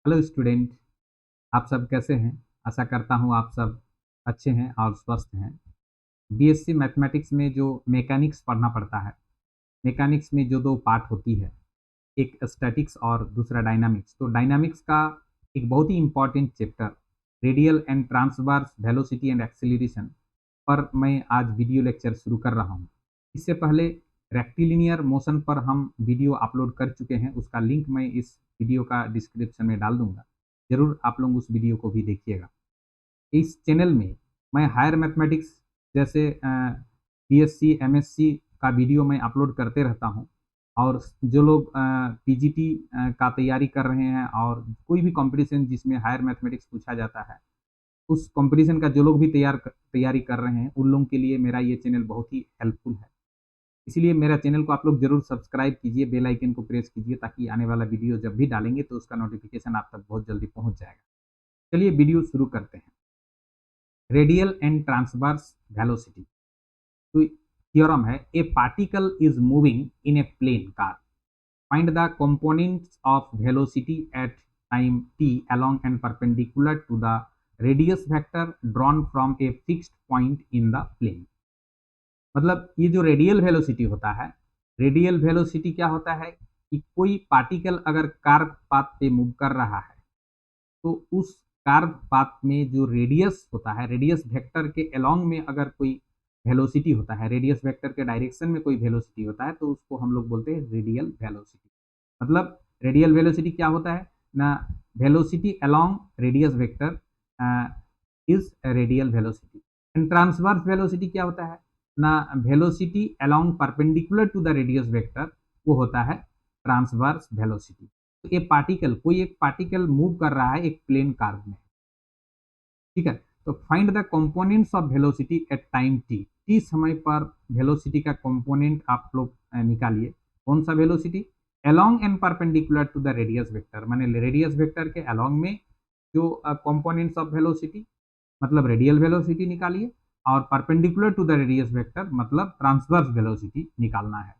Hello student. आप सब कैसे हैं? आशा करता हूँ आप सब अच्छे हैं और स्वस्थ हैं। बीएससी मैथमेटिक्स में जो मैकेनिक्स पढ़ना पड़ता है, मैकेनिक्स में जो दो पार्ट होती है, एक स्टैटिक्स और दूसरा डायनामिक्स। तो डायनामिक्स का एक बहुत ही important chapter radial and transverse velocity and acceleration पर मैं आज वीडियो लेक्चर शुरू कर रहा हूँ। इससे पहले रेक्टिलिनियर मोशन पर हम वीडियो अपलोड कर चुके हैं, उसका लिंक मैं इस वीडियो का डिस्क्रिप्शन में डाल दूंगा। ज़रूर आप लोग उस वीडियो को भी देखिएगा। इस चैनल में मैं हायर मैथमेटिक्स जैसे बीएससी एमएससी का वीडियो मैं अपलोड करते रहता हूँ। और जो लोग पीजीटी का तैयारी कर रहे हैं और कोई भी कंपटीशन जिसमें हायर मैथमेटिक्स पूछा जाता है, उस कंपटीशन का जो लोग भी तैयारी कर रहे हैं, उन लोगों के लिए मेरा ये चैनल बहुत ही हेल्पफुल है। इसलिए मेरा चैनल को आप लोग जरूर सब्सक्राइब कीजिए, बेल आइकन को प्रेस कीजिए, ताकि आने वाला वीडियो जब भी डालेंगे तो उसका नोटिफिकेशन आप तक बहुत जल्दी पहुंच जाएगा। चलिए वीडियो शुरू करते हैं। Radial and transverse velocity. तो थ्योरम है, a particle is moving in a plane car, find the components of velocity at time t along and perpendicular to the radius vector drawn from a fixed point in the plane। मतलब ये जो radial velocity होता है, radial velocity क्या होता है कि कोई पार्टिकल अगर कार्व पाथ पे मूव कर रहा है, तो उस कार्व पाथ में जो रेडियस होता है, रेडियस वेक्टर के अलोंग में अगर कोई वेलोसिटी होता है, रेडियस वेक्टर के डायरेक्शन में कोई वेलोसिटी होता है, तो उसको हम लोग बोलते हैं रेडियल वेलोसिटी। मतलब रेडियल वेलोसिटी क्या होता है ना, velocity along radius vector is radial velocity. And transverse velocity क्या होता है ना, velocity along perpendicular to the radius vector, वो होता है ट्रांसवर्स वेलोसिटी। तो ये पार्टिकल, कोई एक पार्टिकल मूव कर रहा है एक प्लेन कार्व में, ठीक है। तो find the components of velocity at time T, T समय पर वेलोसिटी का कंपोनेंट आप लोग निकालिए। कौन सा velocity? Along and perpendicular to the radius vector, माने रेडियस वेक्टर के अलोंग में जो कंपोनेंट्स ऑफ वेलोसिटी, मतलब रेडियल वेलोसिटी निकालिए, और perpendicular to the radius vector मतलब ट्रांसवर्स वेलोसिटी निकालना है।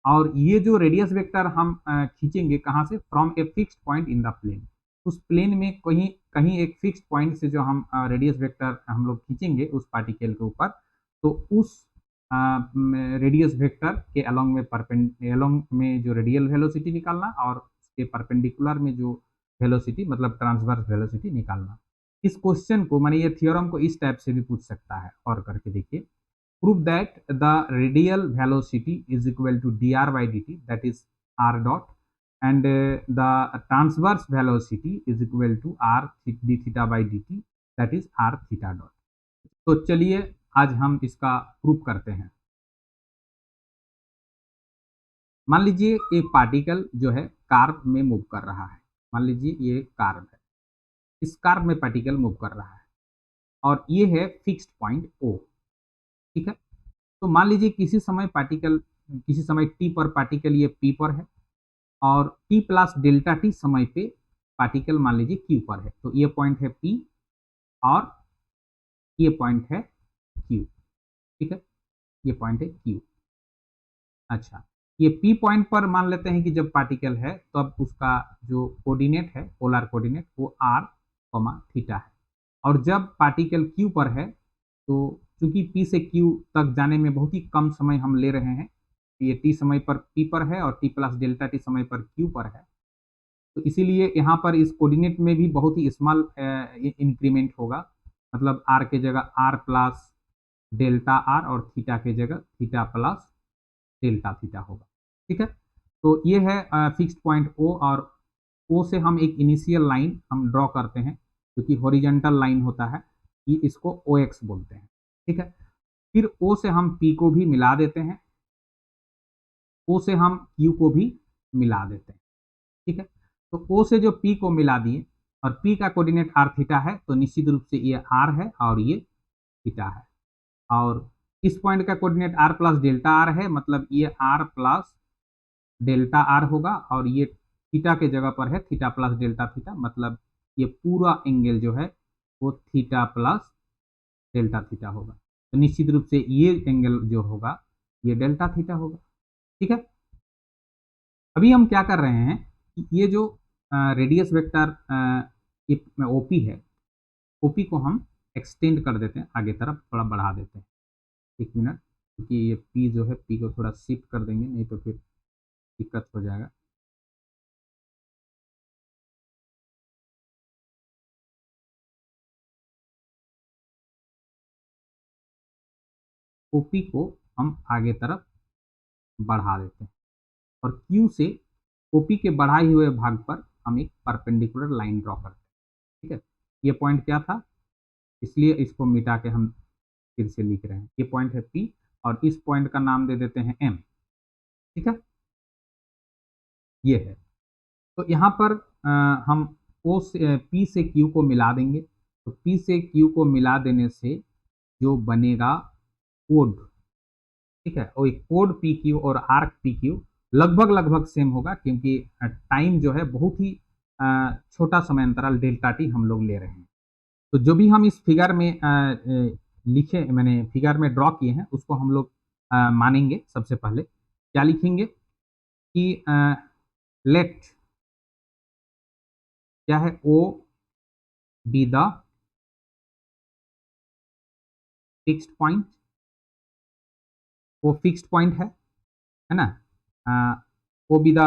और ये जो रेडियस वेक्टर हम खींचेंगे कहाँ से? From a fixed point in the plane. उस प्लेन में कहीं कहीं एक फिक्स्ड पॉइंट से जो हम रेडियस वेक्टर हम लोग खींचेंगे उस पार्टिकल के ऊपर, तो उस रेडियस वेक्टर के अलोंग में अलोंग में जो रेडियल वेलोसिटी निकालना, और उसके परपेंडिकुलर में जो वेलोसिटी मतलब ट्रांसवर्स वेलोसिटी निकालना। इस क्वेश्चन को, माने ये थ्योरम को इस टाइप से भी पूछ सकता है, और करके देखिए। prove that the radial velocity is equal to dr by dt, that is r dot, and the transverse velocity is equal to r d theta by dt, that is r theta dot। तो चलिए आज हम इसका proof करते हैं। मान लीजिए एक पार्टिकल जो है कार्व में मूव कर रहा है। मान लीजिए ये कार्व है, इस कार्व में पार्टिकल मूव कर रहा है, और ये है फिक्स्ड पॉइंट ओ, ठीक है। तो मान लीजिए किसी समय पार्टिकल, किसी समय टी पर पार्टिकल ये पी पर है, और टी प्लस डेल्टा टी समय पे पार्टिकल मान लीजिए क्यू पर है। तो ये पॉइंट है पी और ये पॉइंट है क्यू, ठीक है। ये पॉइंट है क्यू। अच्छा, ये पी पॉइंट पर मान लेते हैं कि जब पार्टिकल है, तो अब उसका जो कोऑर्डिनेट है, पोलर कोऑर्डिनेट, वो आर थीटा है। और जब पार्टिकल क्यू पर है, तो चूंकि पी से क्यू तक जाने में बहुत ही कम समय हम ले रहे हैं, ये टी समय पर पी पर है और टी प्लस डेल्टा टी समय पर क्यू पर है, तो इसीलिए यहाँ पर इस कोऑर्डिनेट में भी बहुत ही स्मॉल इंक्रीमेंट होगा। मतलब आर के जगह आर प्लस डेल्टा आर, और थीटा के जगह थीटा प्लस डेल्टा थीटा होगा, ठीक है। तो ये है फिक्स्ड पॉइंट ओ, और ओ से हम एक इनिशियल लाइन हम ड्रॉ करते हैं, क्योंकि हॉरिजॉन्टल लाइन होता है, ये इसको ओ एक्स बोलते हैं, ठीक है। फिर ओ से हम पी को भी मिला देते हैं, ओ से हम क्यू को भी मिला देते हैं, ठीक है। तो ओ से जो पी को मिला दिए, और पी का कोऑर्डिनेट आर थीटा है, तो निश्चित रूप से ये आर है और ये थीटा है। और इस पॉइंट का coordinate R plus delta R है, मतलब ये आर प्लस डेल्टा आर होगा, और ये थीटा के जगह पर है थीटा प्लस डेल्टा थीटा, मतलब ये पूरा एंगल जो है वो थीटा प्लस डेल्टा थीटा होगा। तो निश्चित रूप से ये एंगल जो होगा ये डेल्टा थीटा होगा, ठीक है। अभी हम क्या कर रहे हैं कि ये जो रेडियस वेक्टर ओपी है, ओपी को हम एक्सटेंड कर देते हैं, आगे तरफ थोड़ा बढ़ा देते हैं। 1 मिनट, क्योंकि ये पी जो है, पी को थोड़ा शिफ्ट कर देंगे, नहीं तो फिर दिक्कत हो जाएगा। ओपी को हम आगे तरफ बढ़ा देते हैं और क्यू से ओपी के बढ़ाए हुए भाग पर हम एक परपेंडिकुलर लाइन ड्रॉ करते हैं। ठीक है, ये पॉइंट क्या था, इसलिए इसको मिटा के हम फिर से लिख रहे हैं। ये पॉइंट है पी और इस पॉइंट का नाम दे देते हैं एम। ठीक है, ये है। तो यहाँ पर हम ओ से पी से क्यू को मिला देंगे। तो पी से क्यू को मिला देने से जो बनेगा कोड, ठीक है, और कोड पी क्यू और आर्क पी क्यू लगभग लगभग सेम होगा, क्योंकि टाइम जो है बहुत ही छोटा समय अंतराल डेल्टा टी हम लोग ले रहे हैं। तो जो भी हम इस फिगर में लिखे, मैंने फिगर में ड्रॉ किए हैं, उसको हम लोग मानेंगे। सबसे पहले क्या लिखेंगे कि लेट क्या है, O be the fixed point, वो फिक्स्ड पॉइंट है ना, O be the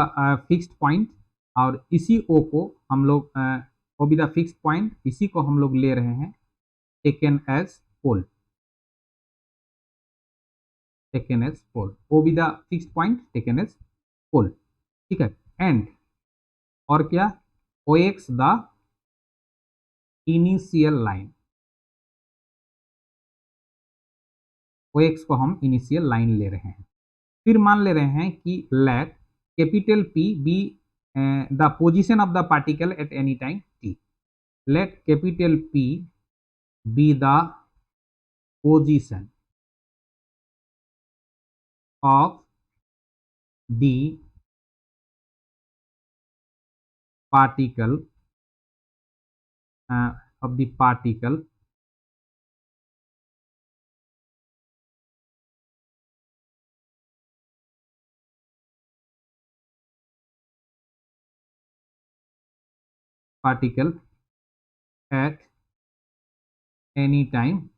fixed point, और इसी ओ को हम लोग O be the fixed point, इसी को हम लोग ले रहे हैं taken as pole, taken as pole, O be the fixed point taken as pole. ठीक है, एंड और क्या, O X the initial line, O X को हम इनिशियल लाइन ले रहे हैं। फिर मान ले रहे हैं कि let capital P be the position of the particle at any time T, let capital P be the position of the particle of the particle particle at any time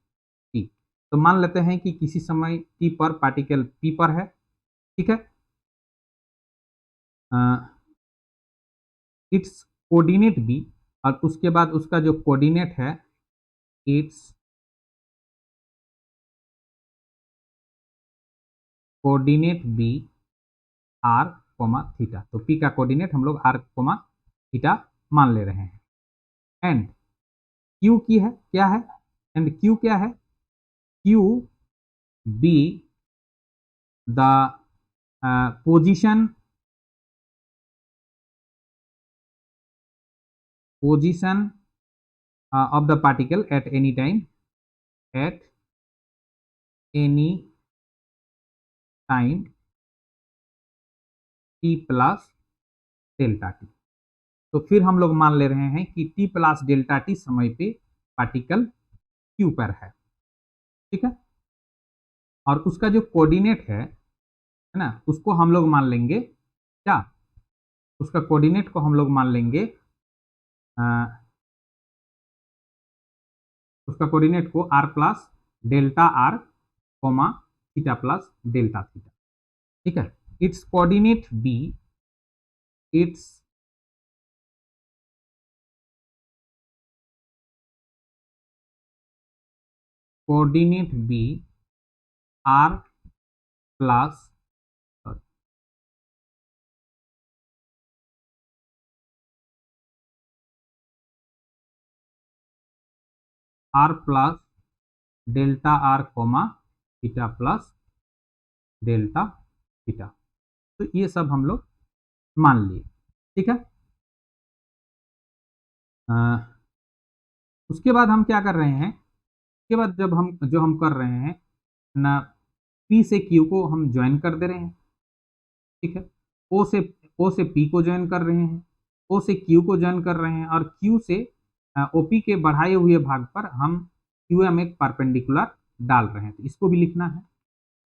t। तो मान लेते हैं कि किसी समय t पर particle p पर है। ठीक है, इट्स कोऑर्डिनेट b, और उसके बाद उसका जो कोऑर्डिनेट है it's coordinate b r comma theta. तो p का कोऑर्डिनेट हम लोग r कोमा थीटा मान ले रहे हैं। एंड q की है क्या है, एंड q क्या है, q be the position of the particle at any time, at any time t plus delta T. तो फिर हम लोग मान ले रहे हैं कि t प्लस डेल्टा टी समय पे पार्टिकल q पर है। ठीक है, और उसका जो कोऑर्डिनेट है ना, उसको हम लोग मान लेंगे क्या, उसका कोऑर्डिनेट को हम लोग मान लेंगे उसका कोऑर्डिनेट को r plus delta r comma theta plus delta theta. ठीक है, it's coordinate b, it's coordinate b r plus r plus delta r comma theta plus delta theta. तो ये सब हम लोग मान लिए। ठीक है, उसके बाद हम क्या कर रहे हैं, उसके बाद जब हम कर रहे हैं ना, P से Q को हम ज्वाइन कर दे रहे हैं। ठीक है, O से P को ज्वाइन कर रहे हैं, O से Q को ज्वाइन कर रहे हैं, और Q से OP के बढ़ाए हुए भाग पर हम QM एक परपेंडिकुलर डाल रहे हैं। तो इसको भी लिखना है।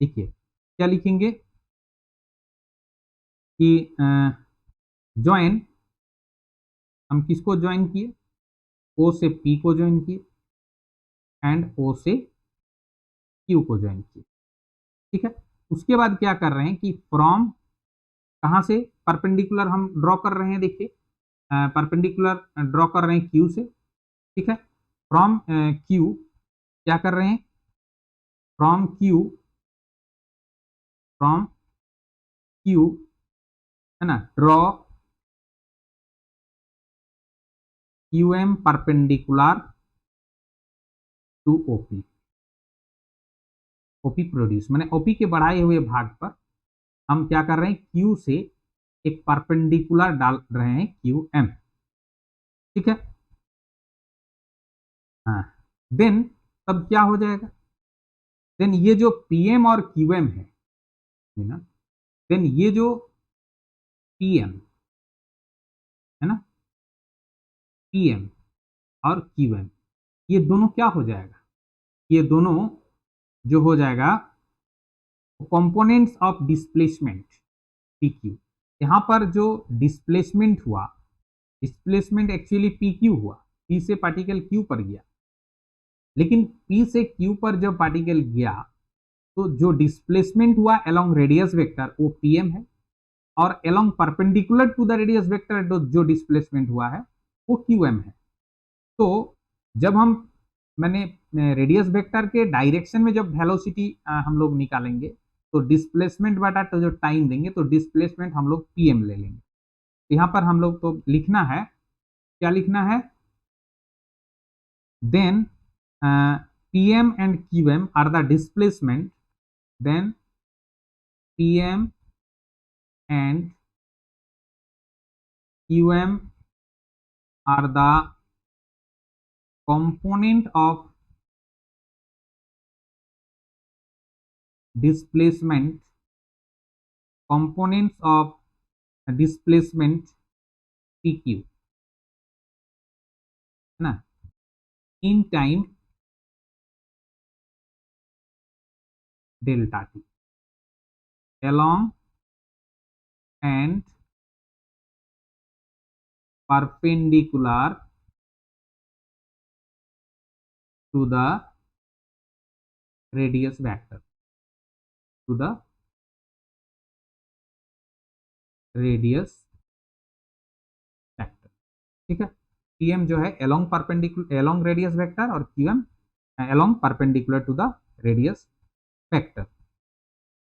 देखिए क्या लिखेंगे कि ज्वाइन हम किसको ज्वाइन किए, ओ से पी को ज्वाइन किए एंड ओ से क्यू को ज्वाइन किए। ठीक है, उसके बाद क्या कर रहे हैं कि फ्रॉम कहाँ से परपेंडिकुलर हम ड्रॉ कर रहे हैं, देखिए परपेंडिकुलर ड्रॉ कर रहे हैं क्यू से। ठीक है, फ्रॉम क्यू क्या कर रहे हैं, फ्रॉम क्यू, फ्रॉम क्यू है ना, draw Q M perpendicular to OP, OP produce मैंने ओपी के बढ़ाए हुए भाग पर हम क्या कर रहे हैं, क्यू से एक परपेंडिकुलर डाल रहे हैं क्यू एम। ठीक है, हाँ, देन तब क्या हो जाएगा, देन ये जो पीएम और क्यूएम है ना, देन ये जो पीएम है ना, पीएम और क्यूएम, ये दोनों क्या हो जाएगा, ये दोनों जो हो जाएगा components of displacement P Q. यहाँ पर जो डिस्प्लेसमेंट हुआ, डिस्प्लेसमेंट एक्चुअली पी क्यू हुआ, पी से पार्टिकल क्यू पर गया, लेकिन पी से क्यू पर जब पार्टिकल गया तो जो डिस्प्लेसमेंट हुआ अलोंग रेडियस वेक्टर वो पीएम है, और along perpendicular to the radius vector जो डिस्प्लेसमेंट हुआ है वो क्यूएम है। तो जब हम मैंने रेडियस वेक्टर के डायरेक्शन में जब वेलोसिटी हम लोग निकालेंगे तो डिस्प्लेसमेंट बटा तो जो टाइम देंगे तो डिस्प्लेसमेंट हम लोग पीएम ले लेंगे। तो यहाँ पर हम लोग तो लिखना है, क्या लिखना है, then PM and QM are the displacement, then PM and QM are the component of displacement, components of displacement PQ है ना, in time delta t along and perpendicular to the radius vector, to the radius vector। ठीक है, pm जो है along perpendicular along radius vector और qm along perpendicular to the radius vector।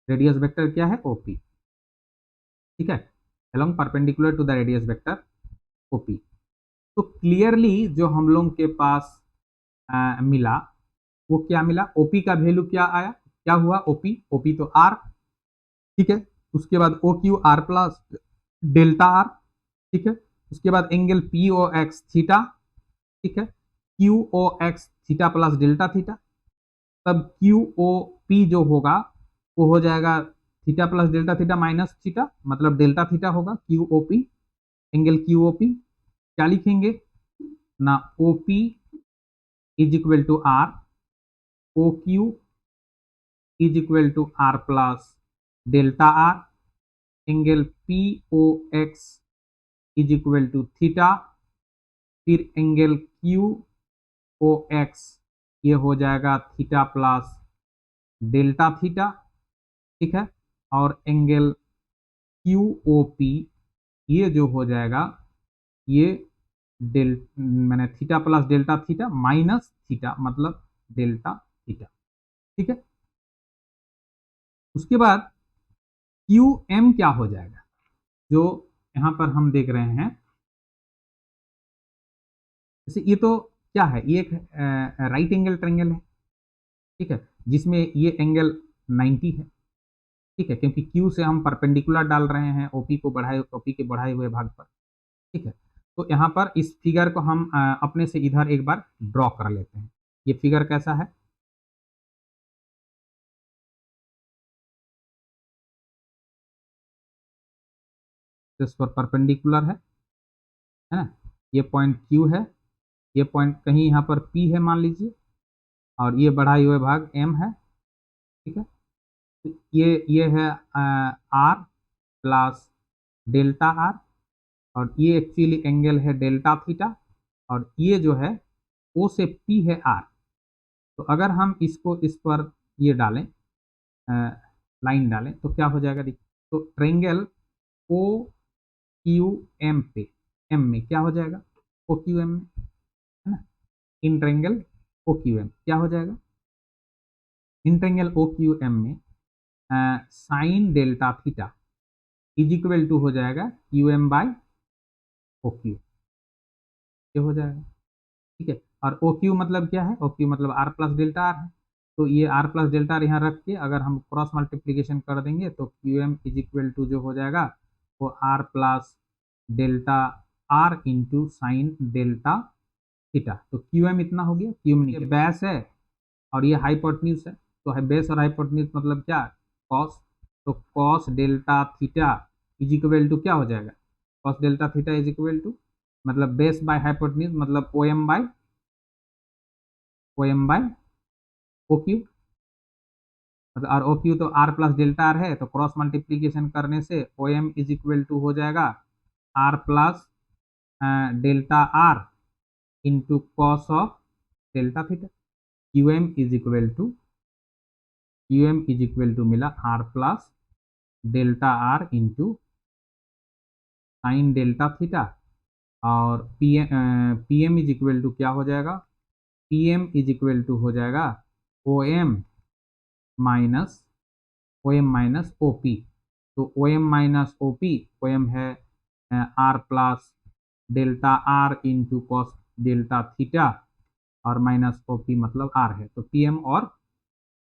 Radius vector क्या है, OP. ठीक है, along perpendicular to the radius vector OP. तो क्लियरली जो हम लोग के पास मिला वो क्या मिला, ओपी का वैल्यू क्या आया, क्या हुआ, ओपी, ओपी तो आर। ठीक है, उसके बाद O Q R plus delta R. ठीक है, उसके बाद angle P O X theta. ठीक है, Q O X theta plus delta theta, तब क्यू ओ पी जो होगा वो हो जाएगा theta plus delta theta minus theta, मतलब डेल्टा थीटा होगा Q O P, angle Q O P. क्या लिखेंगे ना, O P is equal to R, O Q is equal to R plus delta R, angle P O X is equal to theta, फिर angle Q O X ये हो जाएगा theta plus delta theta. ठीक है, और angle Q O P ये जो हो जाएगा ये मैंने theta plus delta theta minus theta मतलब डेल्टा थीटा। ठीक है, उसके बाद क्यू एम क्या हो जाएगा, जो यहां पर हम देख रहे हैं, जैसे ये तो क्या है, ये एक राइट एंगल ट्रायंगल है। ठीक है, जिसमें ये एंगल 90 है। ठीक है, क्योंकि क्यू से हम परपेंडिकुलर डाल रहे हैं ओपी को बढ़ाए, ओपी के बढ़ाए हुए भाग पर। ठीक है, तो यहाँ पर इस फिगर को हम अपने से इधर एक बार ड्रॉ कर लेते हैं। ये फिगर कैसा है, इस पर परपेंडिकुलर है ना, ये पॉइंट क्यू है, ये पॉइंट कहीं यहाँ पर पी है मान लीजिए, और ये बढ़ाए हुए भाग एम है। ठीक है, तो ये है आर प्लस डेल्टा आर। और ये एक्चुअली एंगल है डेल्टा थीटा, और ये जो है ओ से पी है आर। तो अगर हम इसको इस पर ये डालें, लाइन डालें, तो क्या हो जाएगा देखिए। तो ट्रेंगल ओ क्यू एम पे, एम में क्या हो जाएगा, ओ क्यू एम में, है ना। In triangle O Q M क्या हो जाएगा, in triangle O Q M में sine delta theta is equal to हो जाएगा Q M by O Q, ये हो जाएगा। ठीक है, और ओ क्यू मतलब क्या है, ओ क्यू मतलब आर प्लस डेल्टा आर है। तो ये आर प्लस डेल्टा आर यहाँ रख के अगर हम क्रॉस मल्टीप्लीकेशन कर देंगे तो Q M is equal to जो हो जाएगा वो R plus delta are into sine delta theta. तो क्यू एम इतना हो गया, क्यू एम बेस है और ये हाइपोटेन्यूज है। तो है बेस और हाइपोटेन्यूज मतलब क्या, कॉस। तो cos delta theta is equal to क्या हो जाएगा, cos delta theta is equal to मतलब बेस बाय हाइपोटेन्यूज मतलब O M by O Q, मतलब और ओ क्यू तो आर प्लस डेल्टा आर है, तो क्रॉस मल्टीप्लीकेशन करने से O M is equal to हो जाएगा R plus delta are into cos of delta theta. Q M is equal to मिला R plus delta are into sine delta theta, और P M is equal to क्या हो जाएगा, P M is equal to हो जाएगा O M minus O P. तो O M minus O P, O M है are plus delta are into cos delta theta, और minus O P मतलब r है। तो पी एम और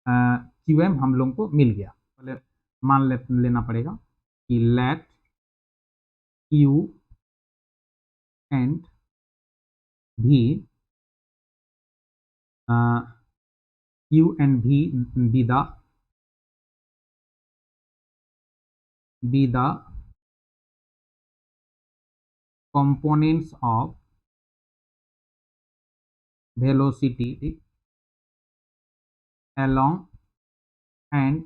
Q M हम लोग को मिल गया। पहले मान लेना पड़ेगा कि लेट क्यू एंड भी क्यू एंड भी be the components of velocity along and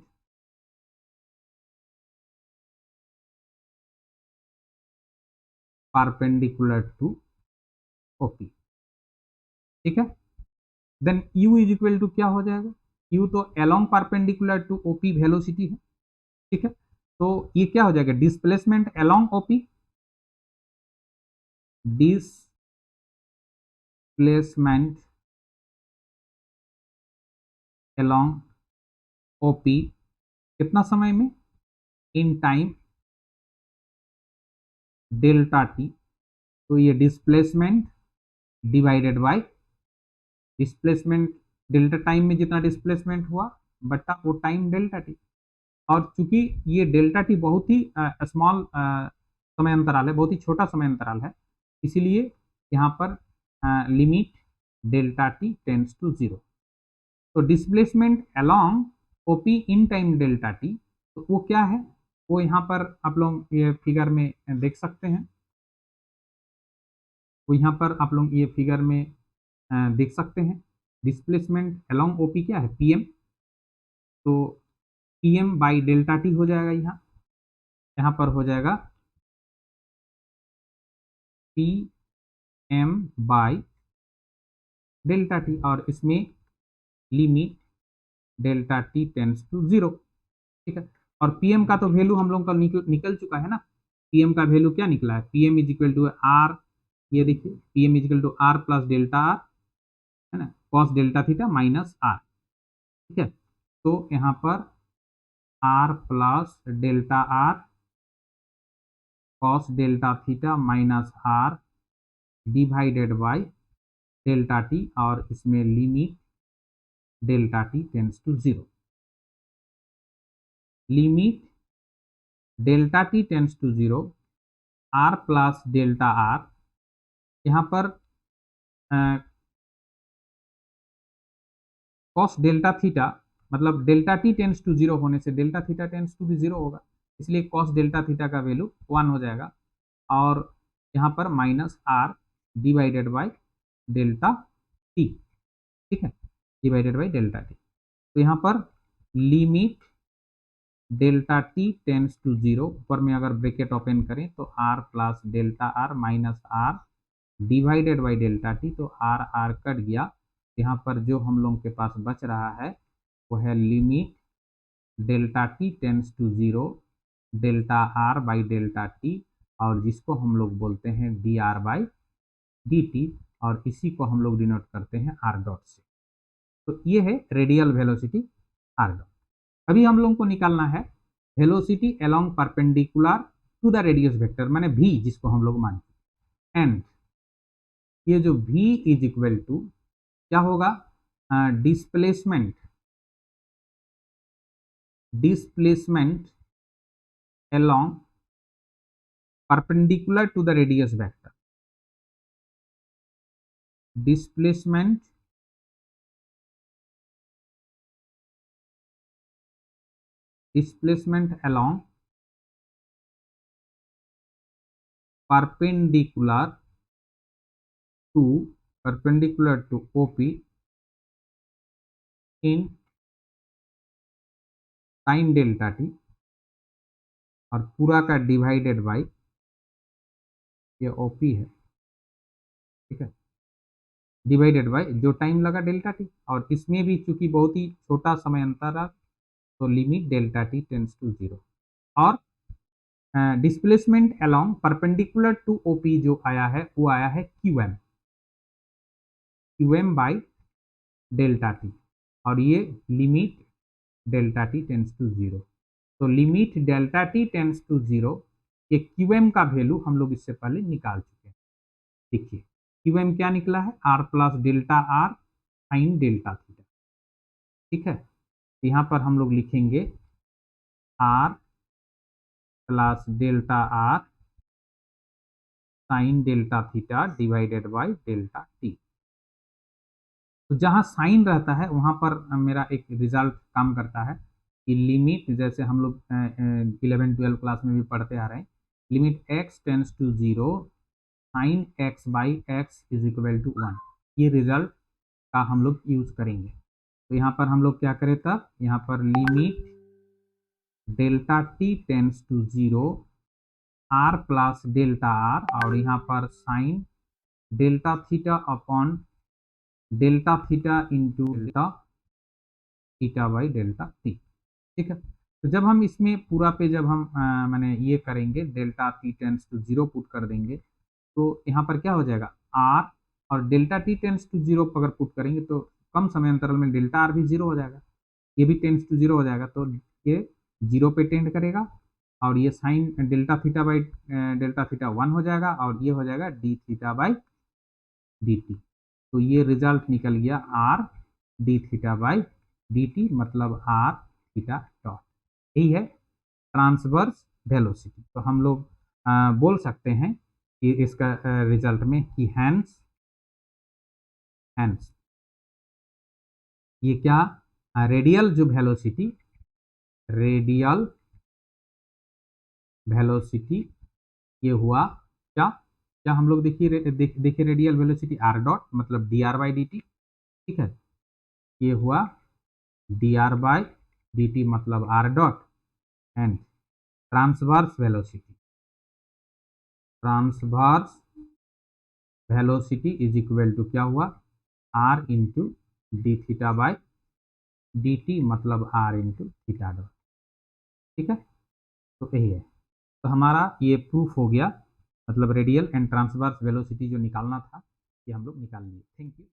perpendicular to OP। ठीक है, then U is equal to क्या हो जाएगा, U तो along perpendicular to OP velocity है। ठीक है, तो ये क्या हो जाएगा, displacement along OP, displacement along OP कितना समय में, इन टाइम डेल्टा टी। तो ये displacement divided by displacement, delta time में जितना डिस्प्लेसमेंट हुआ बटा वो टाइम डेल्टा टी। और चूंकि ये डेल्टा टी बहुत ही स्मॉल समय अंतराल है, बहुत ही छोटा समय अंतराल है, इसीलिए यहाँ पर limit delta T tends to zero. तो displacement along OP in time delta T, तो वो क्या है, वो यहाँ पर आप लोग ये फिगर में देख सकते हैं। वो यहाँ पर आप लोग ये फिगर में देख सकते हैं। डिस्प्लेसमेंट अलोंग ओपी क्या है, पीएम। तो पीएम बाई डेल्टा टी हो जाएगा, यहाँ पर हो जाएगा P M by delta T, और इसमें limit delta T tends to zero. ठीक है, और पीएम का तो वैल्यू हम लोग का निकल चुका है ना। पीएम का वैल्यू क्या निकला है, PM is equal to R, ये देखिए PM is equal to R plus delta R, है ना, cos delta theta minus R. ठीक है, तो यहाँ पर R plus delta R cos delta theta minus R divided by delta T, और इसमें limit delta T tends to zero. Limit delta T tends to zero, R plus delta R, यहाँ पर cos delta theta मतलब delta T tends to zero होने से delta theta tends to भी zero होगा, इसलिए कॉस डेल्टा थीटा का value 1 हो जाएगा, और यहाँ पर minus R divided by delta T. ठीक है, डिवाइडेड बाय डेल्टा टी। तो यहाँ पर limit delta T tends to zero, ऊपर में अगर ब्रैकेट ओपन करें तो R plus delta R minus R divided by delta T, तो आर आर कट गया। यहाँ पर जो हम लोगों के पास बच रहा है वो है limit delta T tends to zero delta R by delta T, और जिसको हम लोग बोलते हैं D are by D T, और इसी को हम लोग डिनोट करते हैं आर डॉट से। तो ये है रेडियल वेलोसिटी आर डॉट। अभी हम लोगों को निकालना है velocity along perpendicular to the radius vector, माने v, जिसको हम लोग मानते हैं। एंड ये जो v इज इक्वल टू क्या होगा, displacement along perpendicular to the radius vector, displacement along perpendicular to OP in sin delta T, और पूरा का डिवाइडेड बाई ये ओपी है, ठीक है, डिवाइडेड बाई जो टाइम लगा डेल्टा टी, और इसमें भी चूंकि बहुत ही छोटा समय अंतर रहा तो limit delta T tends to zero. और displacement along perpendicular to OP जो आया है वो आया है क्यूएम बाई डेल्टा टी, और ये limit delta T tends to zero. तो limit delta T tends to zero, ये क्यूएम का वैल्यू हम लोग इससे पहले निकाल चुके हैं। देखिए क्यूएम क्या निकला है, are plus delta R sine delta theta, ठीक है। तो यहाँ पर हम लोग लिखेंगे R plus delta R sine delta theta divided by delta T. तो जहाँ साइन रहता है वहाँ पर मेरा एक रिजल्ट काम करता है कि लिमिट, जैसे हम लोग 11-12 क्लास में भी पढ़ते आ रहे हैं, limit X tends to zero sine X by X is equal to 1, ये रिजल्ट का हम लोग यूज करेंगे। तो यहाँ पर हम लोग क्या करें, तब यहाँ पर limit delta T tends to zero R plus delta R, और यहाँ पर sine delta theta upon delta theta into delta theta by delta T, ठीक है। तो जब हम इसमें पूरा पे जब हम मैंने ये करेंगे delta T tends to zero put कर देंगे, तो यहाँ पर क्या हो जाएगा, आर और delta T tends to zero अगर पुट करेंगे तो कम समय अंतराल में डेल्टा आर भी जीरो हो जाएगा, ये भी टेंस टू जीरो हो जाएगा, तो ये जीरो पे टेंड करेगा, और ये sign delta theta by delta theta 1 हो जाएगा, और ये हो जाएगा D theta by D T. तो ये रिजल्ट निकल गया R D theta by D t, मतलब आर थीटा डॉट। यही है ट्रांसवर्स वेलोसिटी। तो हम लोग बोल सकते हैं कि इसका रिजल्ट में कि हैंस ये क्या, रेडियल जो वेलोसिटी, रेडियल वेलोसिटी ये हुआ क्या, क्या हम लोग देखिए रेडियल वेलोसिटी आर डॉट मतलब d are by D t, ठीक है, ये हुआ d are by D t मतलब r dot, and transverse velocity is equal to क्या हुआ, r into d theta by D t मतलब आर इंटू थीटा डॉट, ठीक है। तो यही है, तो हमारा ये प्रूफ हो गया, मतलब रेडियल एंड ट्रांसवर्स वेलोसिटी जो निकालना था ये हम लोग निकाल लिए। Thank you.